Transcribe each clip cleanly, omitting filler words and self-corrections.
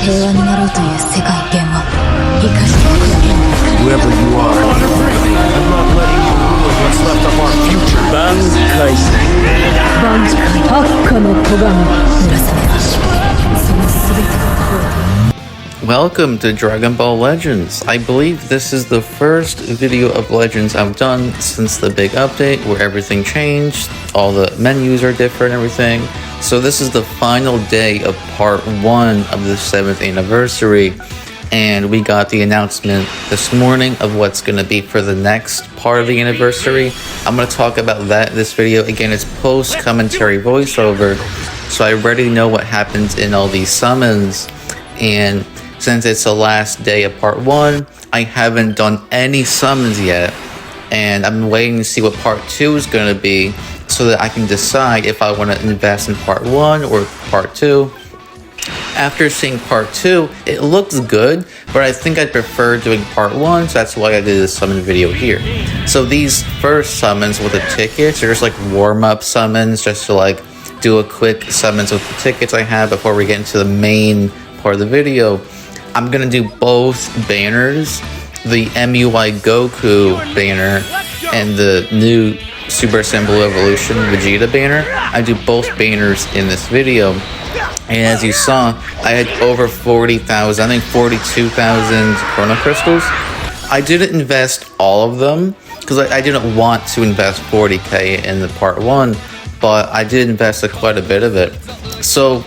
Whoever you are, I'm not letting you rule what's left of our future. Welcome to Dragon Ball Legends. I believe this is the first video of Legends I've done since the big update where everything changed, all the menus are different and everything. So this is the final day of part 1 of the 7th anniversary, and we got the announcement this morning of what's going to be for the next part of the anniversary. I'm going to talk about that in this video. Again, it's post-commentary voiceover, so I already know what happens in all these summons, and since it's the last day of part 1, I haven't done any summons yet, and I'm waiting to see what part 2 is going to be so that I can decide if I want to invest in part 1 or part 2. After seeing part 2, it looks good, but I think I prefer doing part 1, so that's why I did this summon video here. So these first summons with the tickets are just like warm-up summons, just to like do a quick summons with the tickets I have before we get into the main part of the video. I'm gonna do both banners, the MUI Goku banner and the new Super Saiyan Blue Evolution Vegeta banner. I do both banners in this video. And as you saw, I had over 40,000, I think 42,000 Chrono Crystals. I didn't invest all of them, because I didn't want to invest 40k in the part 1, but I did invest quite a bit of it. So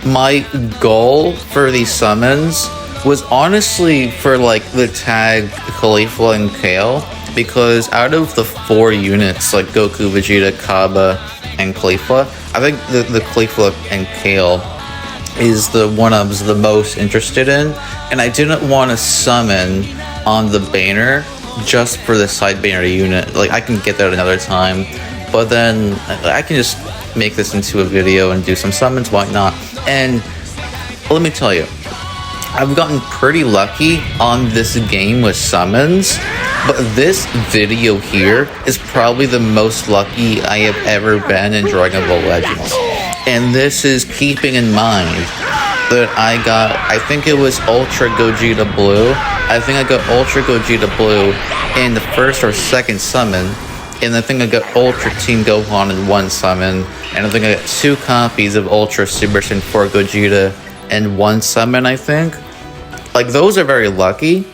my goal for these summons was honestly for like the tag Caulifla and Kale, because out of the 4 units, like Goku, Vegeta, Cabba, and Caulifla, I think the Caulifla and Kale is the one I was the most interested in, and I didn't want to summon on the banner just for the side banner unit. Like, I can get that another time, but then I can just make this into a video and do some summons, why not? And let me tell you, I've gotten pretty lucky on this game with summons, but this video here is probably the most lucky I have ever been in Dragon Ball Legends. And this is keeping in mind that I think it was Ultra Gogeta Blue. I think I got Ultra Gogeta Blue in the first or second summon, and I think I got Ultra Team Gohan in one summon, and I think I got 2 copies of Ultra Super Saiyan 4 Gogeta in one summon, I think. Like, those are very lucky,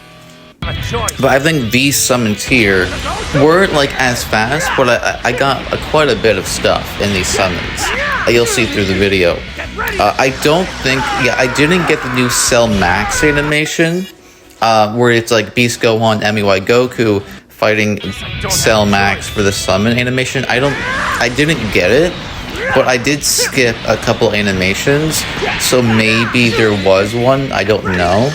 but I think these summons here weren't like as fast, but I got quite a bit of stuff in these summons. You'll see through the video. I didn't get the new Cell Max animation, where it's like Beast Gohan, MUI Goku fighting Cell Max for the summon animation. I didn't get it, but I did skip a couple animations, so maybe there was one, I don't know.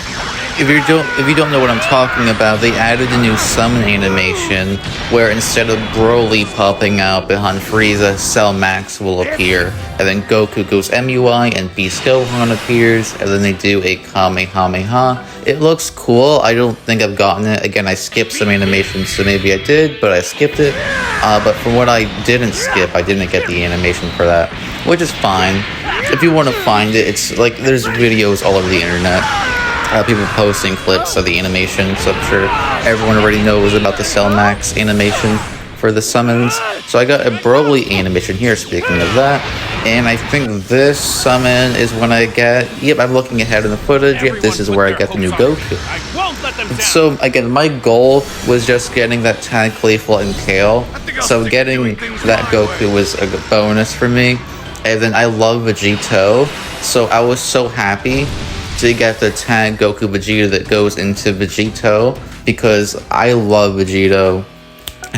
If you don't know what I'm talking about, they added a new summon animation where instead of Broly popping out behind Frieza, Cell Max will appear, and then Goku goes MUI and Beast Gohan appears, and then they do a Kamehameha. It looks cool. I don't think I've gotten it. Again, I skipped some animations, so maybe I did, but I skipped it. But from what I didn't skip, I didn't get the animation for that, which is fine. If you want to find it, it's like there's videos all over the internet. People posting clips of the animation, so I'm sure everyone already knows about the Cell Max animation for the summons. So I got a Broly animation here, speaking of that, and I think this summon is when I get, yep, I'm looking ahead in the footage, yep, this is where I get the new Goku. So again, my goal was just getting that tag Caulifla and Kale, so getting that Goku was a bonus for me, and then I love Vegeta, so I was so happy to get the tag Goku Vegeta that goes into Vegeta, because I love Vegeta.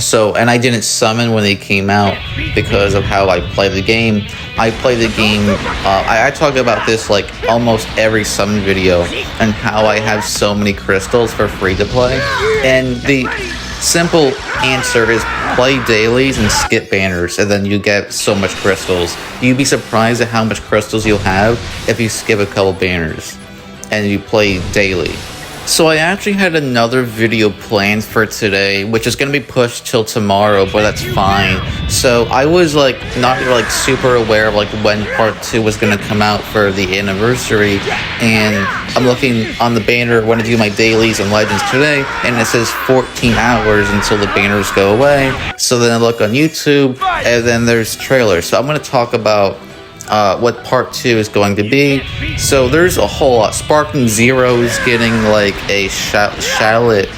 So, and I didn't summon when they came out because of how I play the game. I play the game, I talk about this like almost every summon video, and how I have so many crystals for free to play. And the simple answer is play dailies and skip banners, and then you get so much crystals. You'd be surprised at how much crystals you'll have if you skip a couple banners and you play daily. So I actually had another video planned for today, which is going to be pushed till tomorrow, but that's fine. So I was like not like super aware of like when part 2 was going to come out for the anniversary, and I'm looking on the banner when I do my dailies and legends today, and it says 14 hours until the banners go away. So then I look on YouTube, and then there's trailers. So I'm going to talk about what part 2 is going to be. So there's a whole lot. Sparking Zero is getting like a shallot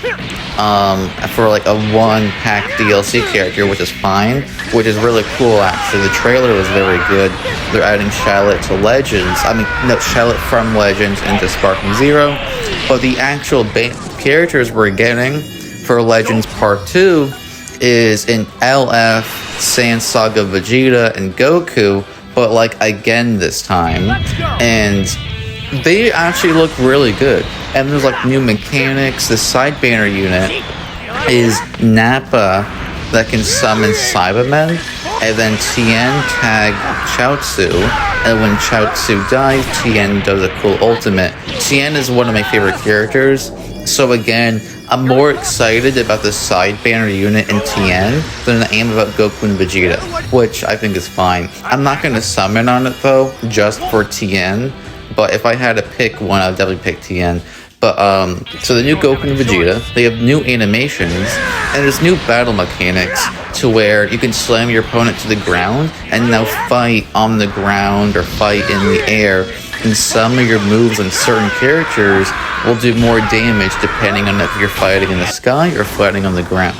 for like a 1-pack DLC character, which is fine, which is really cool actually. The trailer was very good. They're adding shallot to Legends. I mean, no, shallot from Legends into Sparking Zero. But the actual characters we're getting for Legends part 2 is in LF, Saiyan Saga Vegeta, and Goku, but like again this time, and they actually look really good. And there's like new mechanics. The side banner unit is Nappa that can summon Cybermen, and then Tien tag Chaozu, and when Chaozu dies, Tien does a cool ultimate. Tien is one of my favorite characters, so again, I'm more excited about the side banner unit in Tien than I am about Goku and Vegeta, which I think is fine. I'm not going to summon on it though, just for Tien, but if I had to pick one, I would definitely pick Tien. But, so the new Goku and Vegeta, they have new animations, and there's new battle mechanics to where you can slam your opponent to the ground and now fight on the ground or fight in the air. And some of your moves on certain characters will do more damage depending on if you're fighting in the sky or fighting on the ground.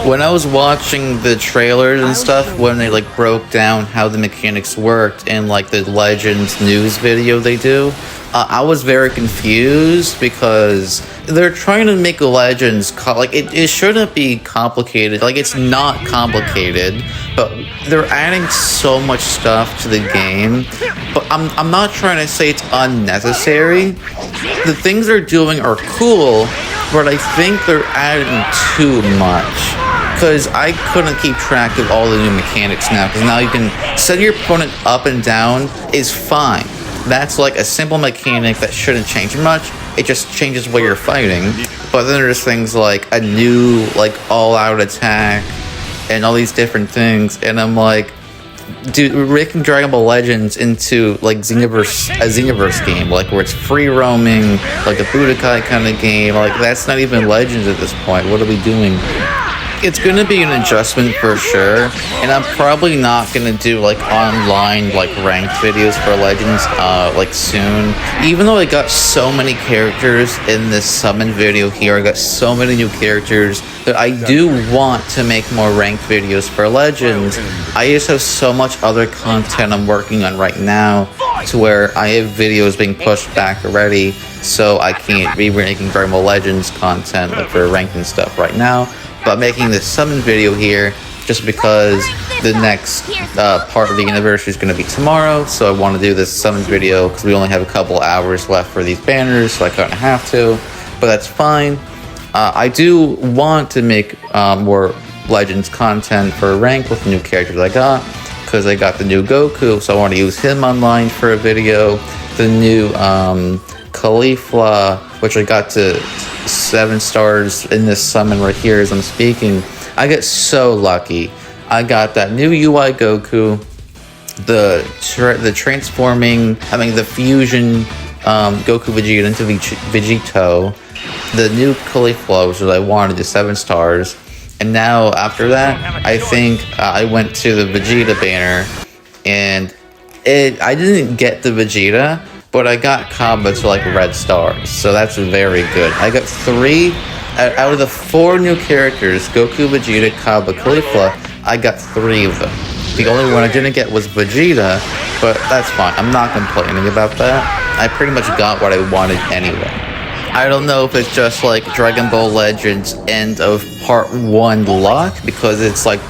When I was watching the trailers and stuff, when they like broke down how the mechanics worked in like the Legends news video they do, I was very confused because they're trying to make Legends like it shouldn't be complicated. Like, it's not complicated, but they're adding so much stuff to the game. But I'm not trying to say it's unnecessary. The things they're doing are cool, but I think they're adding too much. Because I couldn't keep track of all the new mechanics now. Because now you can set your opponent up and down is fine. That's like a simple mechanic that shouldn't change much. It just changes where you're fighting. But then there's things like a new like all-out attack and all these different things. And I'm like, dude, we're making Dragon Ball Legends into like a Xenoverse game, like where it's free roaming, like a Budokai kind of game. Like, that's not even Legends at this point. What are we doing? It's going to be an adjustment for sure, and I'm probably not going to do like online like ranked videos for Legends like soon. Even though I got so many characters in this summon video here, I got so many new characters that I do want to make more ranked videos for Legends. I just have so much other content I'm working on right now to where I have videos being pushed back already, so I can't be making Dragon Ball Legends content like for ranking stuff right now. But making this summon video here just because the next part of the anniversary is going to be tomorrow, so I want to do this summon video because we only have a couple hours left for these banners, so I kind of have to, but that's fine. I do want to make more Legends content for rank with the new characters I got, because I got the new Goku, so I want to use him online for a video. The new Caulifla, which I got to 7 stars in this summon right here as I'm speaking. I get so lucky. I got that new UI Goku, the transforming, the fusion Goku Vegeta into Vegito, the new Caulifla, which I wanted, to 7 stars. And now after that, I think I went to the Vegeta banner, and I didn't get the Vegeta, but I got Cabba to like red stars, so that's very good. I got 3 out of the 4 new characters, Goku, Vegeta, Cabba, Caulifla. I got 3 of them. The only one I didn't get was Vegeta, but that's fine. I'm not complaining about that. I pretty much got what I wanted anyway. I don't know if it's just like Dragon Ball Legends end of part 1 luck, because it's like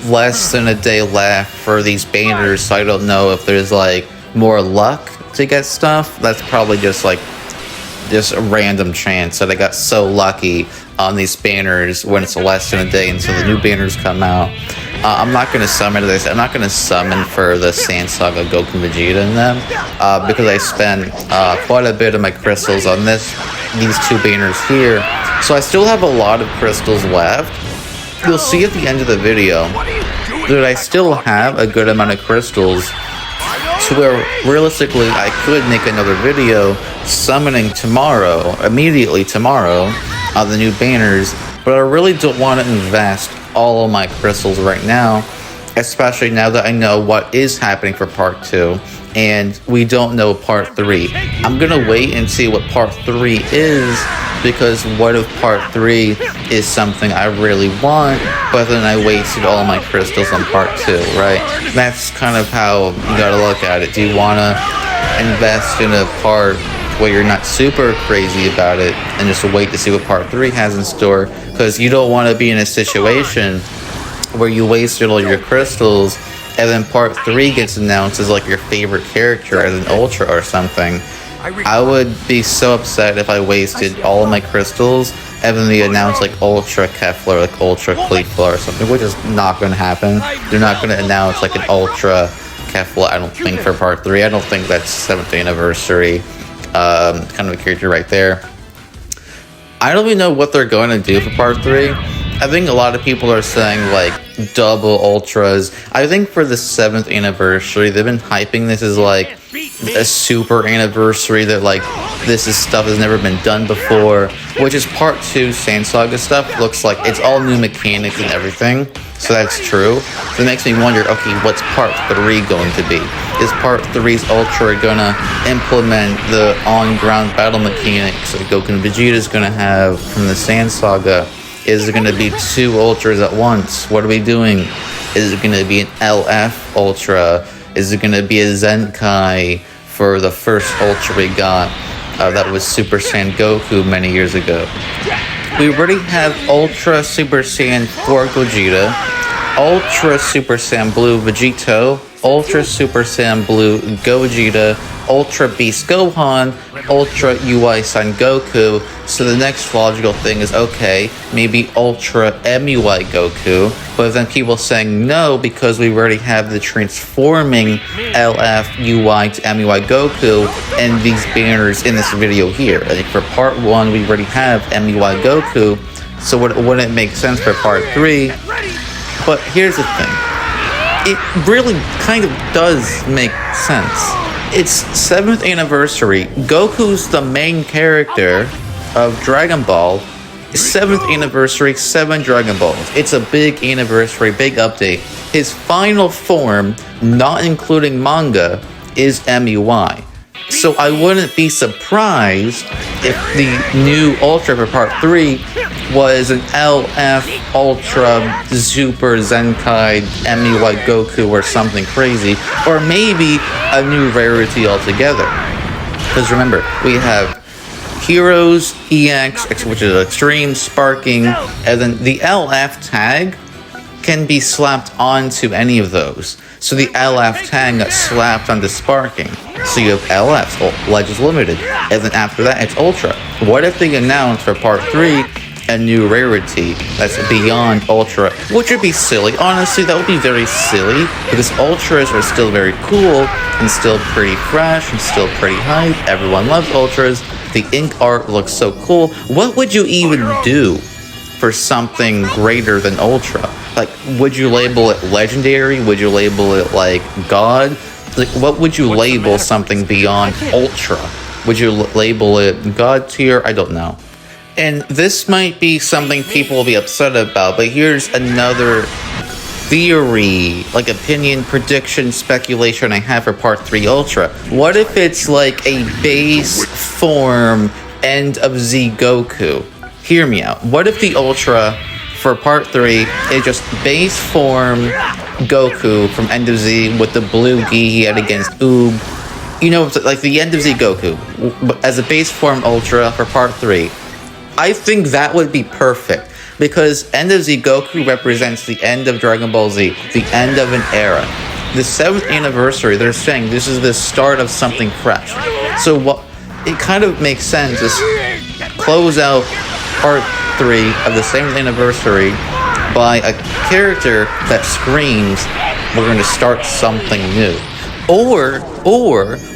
less than a day left for these banners, so I don't know if there's like more luck to get stuff. That's probably just a random chance that I got so lucky on these banners when it's less than a day until the new banners come out. I'm not going to summon this. I'm not going to summon for the Saiyan Saga Goku and Vegeta in them, because I spent quite a bit of my crystals on this these two banners here. So I still have a lot of crystals left. You'll see at the end of the video that I still have a good amount of crystals to where realistically I could make another video summoning tomorrow, immediately tomorrow, on the new banners, but I really don't want to invest all of my crystals right now, especially now that I know what is happening for part 2 and we don't know part 3. I'm gonna wait and see what part 3 is, because what if part 3 is something I really want, but then I wasted all my crystals on part 2, right? That's kind of how you gotta look at it. Do you wanna invest in a part where you're not super crazy about it and just wait to see what part 3 has in store? Because you don't want to be in a situation where you wasted all your crystals and then part 3 gets announced as like your favorite character as an ultra or something. I would be so upset if I wasted all of my crystals and then they announce like Ultra Caulifla or like Ultra Caulifla or something, which is not going to happen. They're not going to announce like an Ultra Caulifla, I don't think, for part 3. I don't think that's 7th anniversary kind of a character right there. I don't even know what they're going to do for part 3. I think a lot of people are saying like double ultras. I think for the 7th anniversary, they've been hyping this as like a super anniversary, that like this is stuff that's never been done before, which is part 2 Saiyan Saga stuff. Looks like it's all new mechanics and everything, so that's true. So it makes me wonder, okay, what's part 3 going to be? Is part 3's ultra gonna implement the on-ground battle mechanics that Goku and Vegeta is gonna have from the Saiyan Saga? Is it going to be 2 ultras at once? What are we doing? Is it going to be an LF ultra? Is it going to be a Zenkai for the first ultra we got? That was Super Saiyan Goku many years ago. We already have Ultra Super Saiyan 4 Gogeta, Ultra Super Saiyan Blue Vegeta, Ultra Super Saiyan Blue Gogeta, Ultra Beast Gohan, Ultra UI Son Goku. So the next logical thing is, okay, maybe Ultra MUI Goku, but then people saying no because we already have the transforming LF UI to MUI Goku and these banners in this video here. I think for part 1 we already have MUI Goku, so wouldn't it make sense for part 3? But here's the thing, it really kind of does make sense. It's 7th anniversary. Goku's the main character of Dragon Ball. 7th anniversary, 7 Dragon Balls. It's a big anniversary, big update. His final form, not including manga, is MUI. So I wouldn't be surprised if the new Ultra for part 3 was an LF Ultra Super Zenkai MUI Goku or something crazy, or maybe a new rarity altogether. Because remember, we have Heroes, EX, which is Extreme, Sparking, and then the LF tag can be slapped onto any of those. So the LF tag got slapped onto Sparking. So you have LF, Legends Limited, and then after that it's Ultra. What if they announce for part 3 a new rarity that's beyond Ultra? Which would be silly. Honestly, that would be very silly, because Ultras are still very cool and still pretty fresh and still pretty hype. Everyone loves Ultras. The ink art looks so cool. What would you even do for something greater than Ultra? Like, would you label it legendary? Would you label it like God? Like, what would you label something beyond Ultra? Would you label it God tier? I don't know. And this might be something people will be upset about, but here's another theory, like opinion, prediction, speculation I have for part 3 Ultra. What if it's like a base form End of Z Goku? Hear me out. What if the Ultra for part 3 is just base form Goku from End of Z with the blue gi he had against Oob? You know, like the End of Z Goku as a base form Ultra for part 3. I think that would be perfect, because End of Z Goku represents the end of Dragon Ball Z, the end of an era. The 7th anniversary, they're saying this is the start of something fresh. So what? It kind of makes sense to close out part 3 of the 7th anniversary by a character that screams, we're going to start something new. Or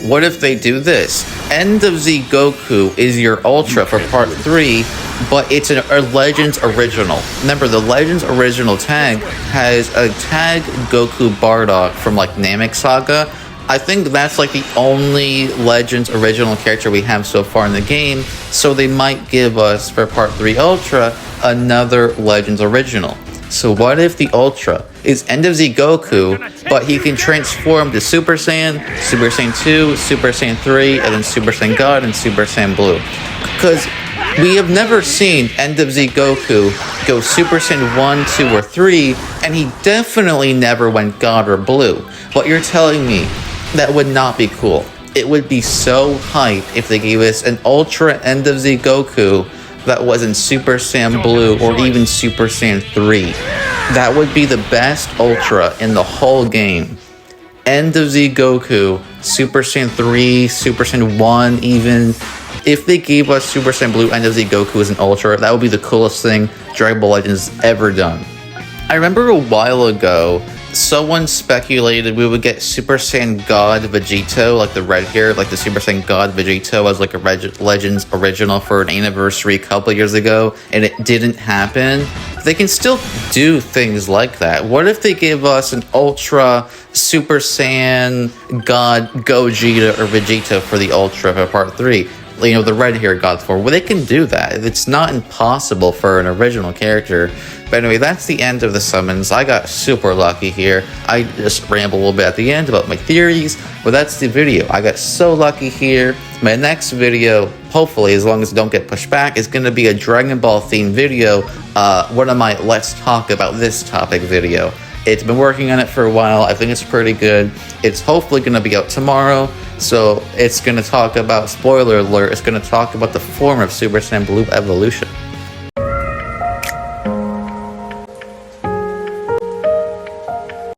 what if they do this? End of Z Goku is your Ultra for part 3, but it's a Legends original. Remember, the Legends original tag has a tag Goku Bardock from like Namek Saga. I think that's like the only Legends original character we have so far in the game, so they might give us for part 3 Ultra another Legends original. So what if the Ultra is End of Z Goku, but he can transform to Super Saiyan, Super Saiyan 2, Super Saiyan 3, and then Super Saiyan God and Super Saiyan Blue? Because we have never seen End of Z Goku go Super Saiyan 1, 2, or 3, and he definitely never went God or Blue. But you're telling me that would not be cool. It would be so hype if they gave us an Ultra End of Z Goku that wasn't Super Saiyan Blue or even Super Saiyan 3. That would be the best Ultra in the whole game. End of Z Goku, Super Saiyan 3, Super Saiyan 1 even. If they gave us Super Saiyan Blue End of Z Goku as an Ultra, that would be the coolest thing Dragon Ball Legends ever done. I remember a while ago, someone speculated we would get Super Saiyan God Vegeta, like the red hair, like the Super Saiyan God Vegeta as like a Legends original for an anniversary a couple years ago, and it didn't happen. They can still do things like that. What if they gave us an Ultra Super Saiyan God Gogeta or Vegeta for the Ultra for part 3? You know, the red hair God form. Well, they can do that. It's not impossible for an original character. But anyway, that's the end of the summons. I got super lucky here. I just ramble a little bit at the end about my theories, but that's the video. I got so lucky here. My next video, hopefully, as long as I don't get pushed back, is going to be a Dragon Ball themed video. One of my Let's Talk About This Topic video. It's been working on it for a while. I think it's pretty good. It's hopefully going to be out tomorrow. So it's going to talk about, spoiler alert, it's going to talk about the form of Super Saiyan Blue Evolution.